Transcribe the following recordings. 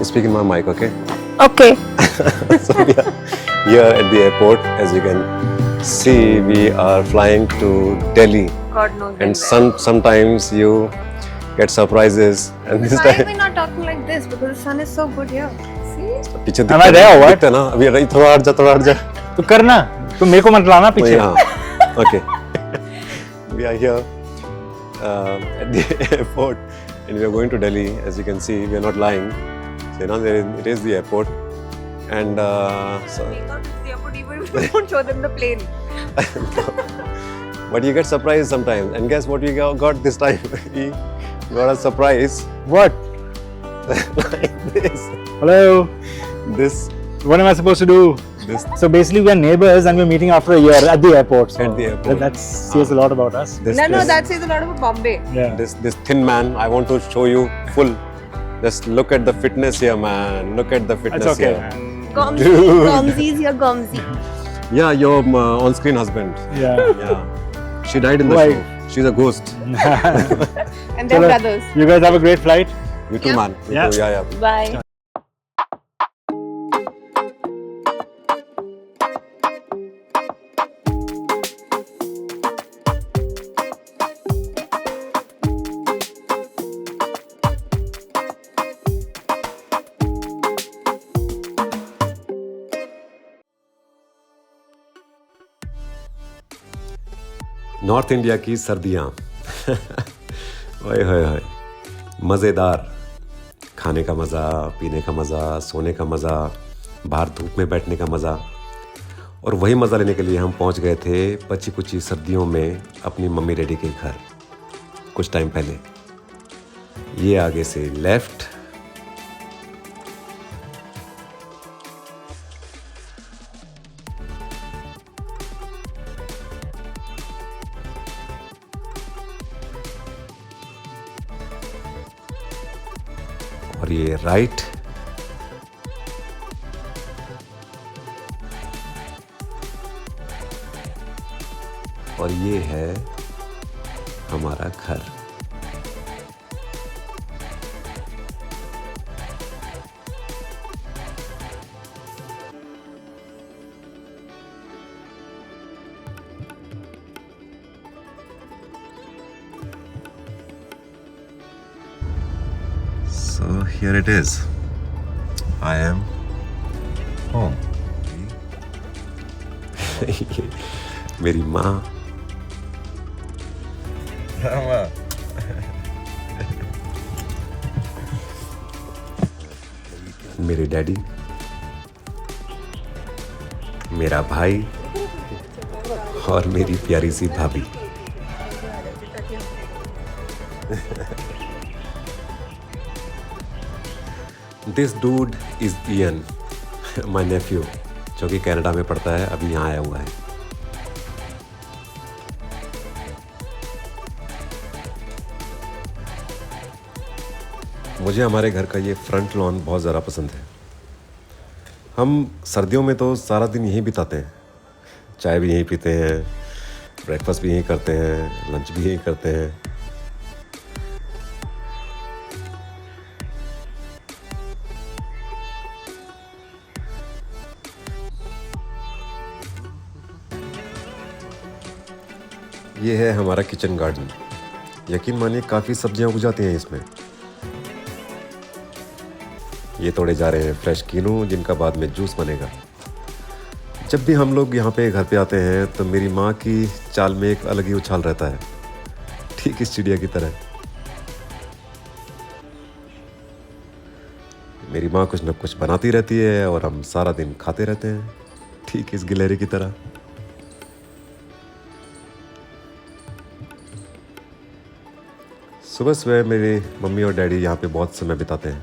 speak in my mic, okay? Okay. So we are here at the airport. As you can see, we are flying to Delhi, God knows. and sometimes you get surprises. And this Why are time, we not talking like this? Because the sun is so good here. See? पीछे Am I there or what? दिखता है ना? अभी रही थोड़ा हट जा, थोड़ा हट जा. तो करना, तो मेरे को मत लाना पीछे. हाँ. Okay. We are here at the airport, and we are going to Delhi. As you can see, we are not lying. So you know, it is the airport, and so. We won't show them the plane. But you get surprised sometimes. And guess what we got this time? We got a surprise What? like this. Hello. This. What am I supposed to do? This. So basically, we are neighbors and we're meeting after a year at the airport. So At the airport. That says a lot about us. This, No, this, that says a lot about Bombay. Yeah. this thin man. I want to show you full. Just look at the fitness here, man. Look at the fitness That's okay, here. man. Gomzi. Gomzi's here, Gomzi. Yeah, your on-screen husband. Yeah. Yeah. She died in the Why? show. She's a ghost. And they're Chalo, brothers. You guys have a great flight. You too, Yeah. man. You Yeah. too. Yeah, yeah. Bye. North India की सर्दियाँ. ओए होए होए. मज़ेदार. खाने का मज़ा, पीने का मज़ा, सोने का मज़ा, बाहर धूप में बैठने का मज़ा. और वही मज़ा लेने के लिए हम पहुंच गए थे पची कुची सर्दियों में अपनी मम्मी डैडी के घर कुछ टाइम पहले. ये आगे से लेफ्ट, और ये राइट. और ये है हमारा घर. So here it is. I am home. मेरी माँ, मेरे डैडी, मेरा भाई और मेरी प्यारी सी भाभी. This dude is Ian, my Neiphiu, जो कि कनाडा में पढ़ता है, अभी यहाँ आया हुआ है. मुझे हमारे घर का ये फ्रंट लॉन बहुत ज़्यादा पसंद है. हम सर्दियों में तो सारा दिन यहीं बिताते हैं. चाय भी यहीं पीते हैं, ब्रेकफास्ट भी यहीं करते हैं, लंच भी यहीं करते हैं. ये है हमारा किचन गार्डन. यकीन मानिए काफ़ी सब्जियां उग जाती हैं इसमें. ये तोड़े जा रहे हैं फ्रेश कीनू, जिनका बाद में जूस बनेगा. जब भी हम लोग यहाँ पे घर पे आते हैं तो मेरी माँ की चाल में एक अलग ही उछाल रहता है, ठीक इस चिड़िया की तरह. मेरी माँ कुछ न कुछ बनाती रहती है और हम सारा दिन खाते रहते हैं, ठीक इस गिलहरी की तरह. सुबह सुबह मेरी मम्मी और डैडी यहाँ पे बहुत समय बिताते हैं.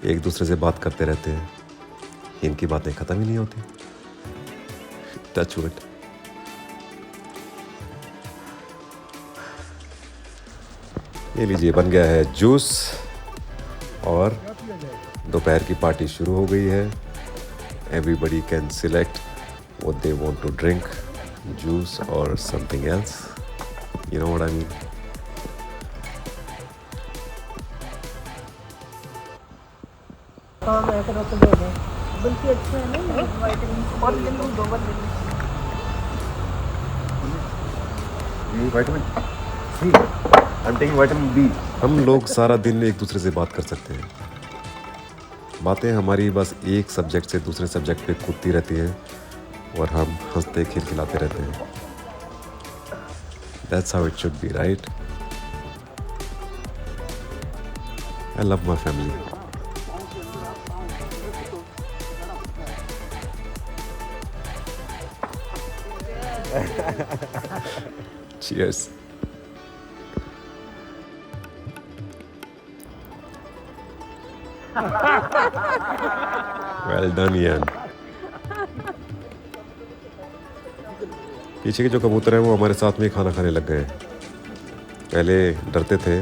एक दूसरे से बात करते रहते हैं. इनकी बातें ख़त्म ही नहीं होती. Touch wood. ये लीजिए, बन गया है जूस. और दोपहर की पार्टी शुरू हो गई है. Everybody can select what they want to drink, juice और something else. You know what I mean. हाँ मैं फिर तो दे दूँ बल्कि अच्छा है ना विटामिन और ले लूँ 2 बार ले लूँ ये vitamin C I am taking vitamin B हम लोग सारा दिन एक दूसरे से बात कर सकते हैं। बातें हमारी बस एक सब्जेक्ट से दूसरे सब्जेक्ट पे कूदती रहती हैं और हम हंसते खिलखिलाते रहते हैं। That's how it should be, right? I love my family. Cheers. Well done, Ian. पीछे के जो कबूतर हैं वो हमारे साथ में ही खाना खाने लग गए हैं। पहले डरते थे,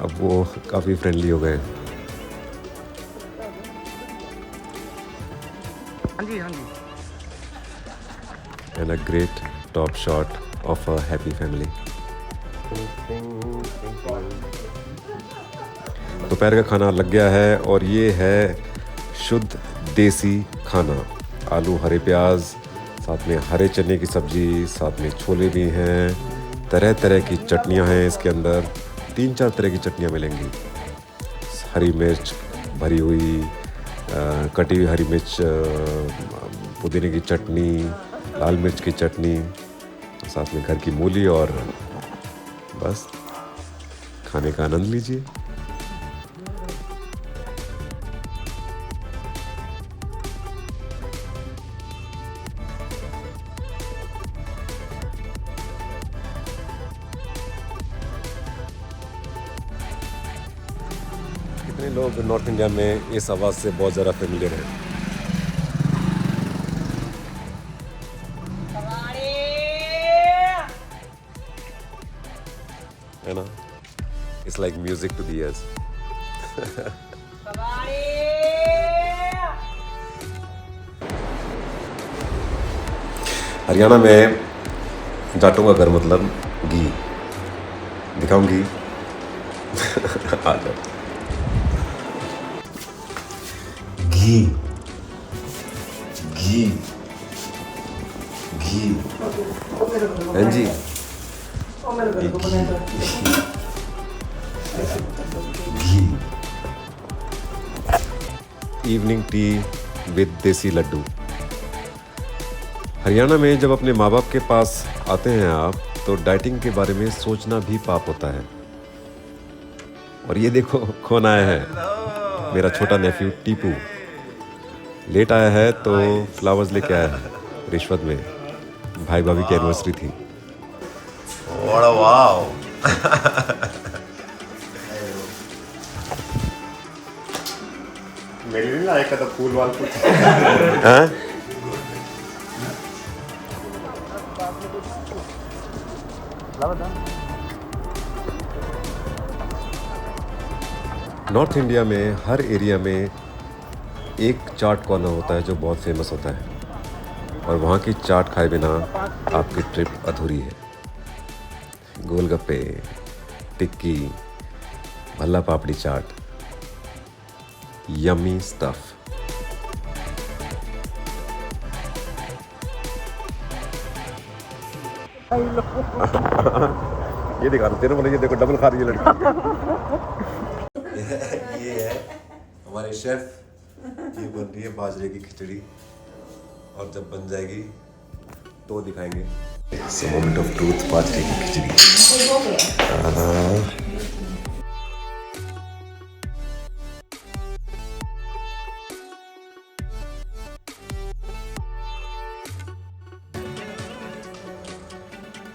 अब वो काफ़ी फ्रेंडली हो गए हैं। हाँ जी हाँ जी And a great top shot of a happy family. दोपहर का खाना लग गया है और ये है शुद्ध देसी खाना। आलू हरे प्याज, साथ में हरे चने की सब्जी, साथ में छोले भी हैं, तरह तरह की चटनियां हैं इसके अंदर। 3-4 तरह की चटनियां मिलेंगी। हरी मिर्च भरी हुई, कटी हुई हरी मिर्च, पुदीने की चटनी, लाल मिर्च की चटनी, साथ में घर की मूली और बस खाने का आनंद लीजिए। कितने लोग नॉर्थ इंडिया में इस आवाज़ से बहुत ज़्यादा फेमिलियर हैं? है ना? It's like music to the ears. Haryana में जाटों का घर मतलब घी। दिखाऊं घी? आ जाओ। घी घी घी हाँ जी घी इवनिंग टी विद देसी लड्डू। हरियाणा में जब अपने माँ बाप के पास आते हैं आप, तो डाइटिंग के बारे में सोचना भी पाप होता है। और ये देखो कौन आया है, मेरा छोटा नेफ्यू टीपू। लेट आया है तो फ्लावर्स लेके आया है रिश्वत में। भाई भाभी की एनिवर्सरी थी। वाओ मेरे लिए आएगा तो फूल वाल कुछ हाँ? नॉर्थ इंडिया में हर एरिया में एक चाट कॉर्नर होता है जो बहुत फेमस होता है, और वहाँ की चाट खाए बिना आपकी ट्रिप अधूरी है। गोलगप्पे, टिक्की, भल्ला पापड़ी चाट, यम्मी स्टफ। ये दिखा रहे तेरे बोले, ये देखो डबल खा रही है लड़की। ये है हमारे शेफ। ये बन रही है बाजरे की खिचड़ी, और जब बन जाएगी तो दिखाएंगे। मोमेंट ऑफ ट्रूथ, बाजरे की खिचड़ी।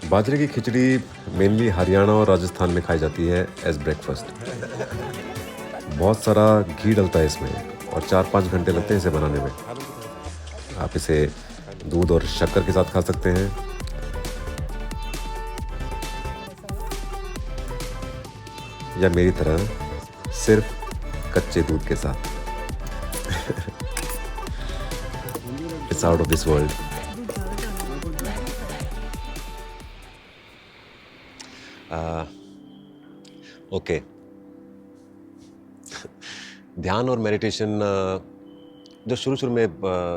बाजरे की खिचड़ी मेनली हरियाणा और राजस्थान में खाई जाती है एज ब्रेकफास्ट। बहुत सारा घी डलता है इसमें और 4-5 घंटे लगते हैं इसे बनाने में। आप इसे दूध और शक्कर के साथ खा सकते हैं, या मेरी तरह सिर्फ कच्चे दूध के साथ। It's out of this world. Okay ध्यान और मेडिटेशन जो शुरू में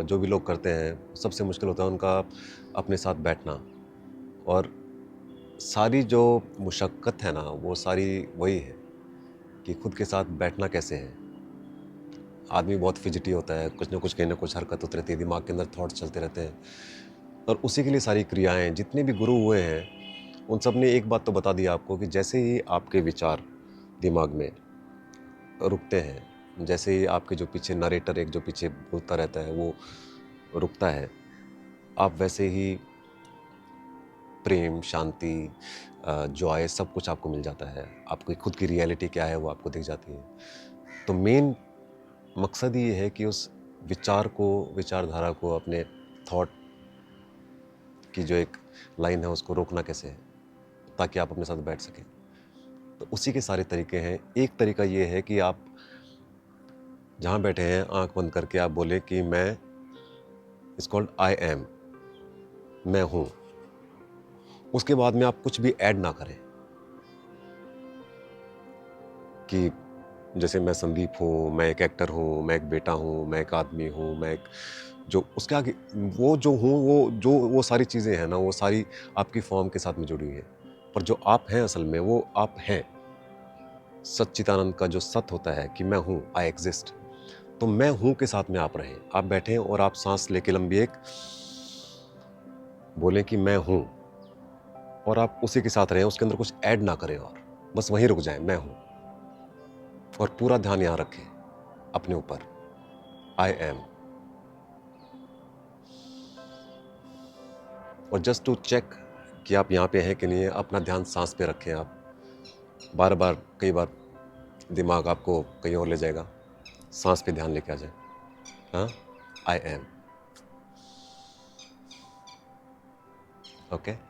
जो भी लोग करते हैं, सबसे मुश्किल होता है उनका अपने साथ बैठना। और सारी जो मुशक्क़त है ना, वो सारी वही है कि खुद के साथ बैठना कैसे है। आदमी बहुत फिजिटी होता है, कुछ ना कुछ कहीं ना कुछ हरकत होती रहती है, दिमाग के अंदर थॉट्स चलते रहते हैं, और उसी के लिए सारी क्रियाएं। जितने भी गुरु हुए हैं उन सब ने एक बात तो बता दी आपको कि जैसे ही आपके विचार दिमाग में रुकते हैं, जैसे ही आपके जो पीछे नरेटर एक जो पीछे बोलता रहता है वो रुकता है, आप वैसे ही प्रेम, शांति, जॉय सब कुछ आपको मिल जाता है। आपकी खुद की रियलिटी क्या है वो आपको दिख जाती है। तो मेन मकसद ये है कि उस विचार को, विचारधारा को, अपने थॉट की जो एक लाइन है उसको रोकना कैसे है, ताकि आप अपने साथ बैठ सकें। तो उसी के सारे तरीके हैं। एक तरीका ये है कि आप जहाँ बैठे हैं आंख बंद करके आप बोले कि मैं, इट्स कॉल्ड आई एम, मैं हूँ। उसके बाद में आप कुछ भी ऐड ना करें कि जैसे मैं संदीप हूँ, मैं एक एक्टर हूँ, मैं एक बेटा हूँ, मैं एक आदमी हूँ, मैं एक जो उसके आगे वो जो हूँ, वो सारी चीज़ें हैं ना, वो सारी आपकी फॉर्म के साथ में जुड़ी हुई है। पर जो आप हैं असल में वो आप हैं। सच्चिदानंद का जो सत्य होता है कि मैं हूँ, आई एग्जिस्ट। तो मैं हूँ के साथ में आप रहें। आप बैठें और आप सांस लेके लंबी एक बोलें कि मैं हूँ, और आप उसी के साथ रहें, उसके अंदर कुछ ऐड ना करें और बस वहीं रुक जाएं, मैं हूँ। और पूरा ध्यान यहाँ रखें अपने ऊपर, आई एम। और जस्ट टू चेक कि आप यहाँ पे हैं कि नहीं, अपना ध्यान सांस पे रखें। आप बार बार, कई बार दिमाग आपको कहीं और ले जाएगा, सांस पे ध्यान लेके आ जाए। हाँ, आई एम। ओके।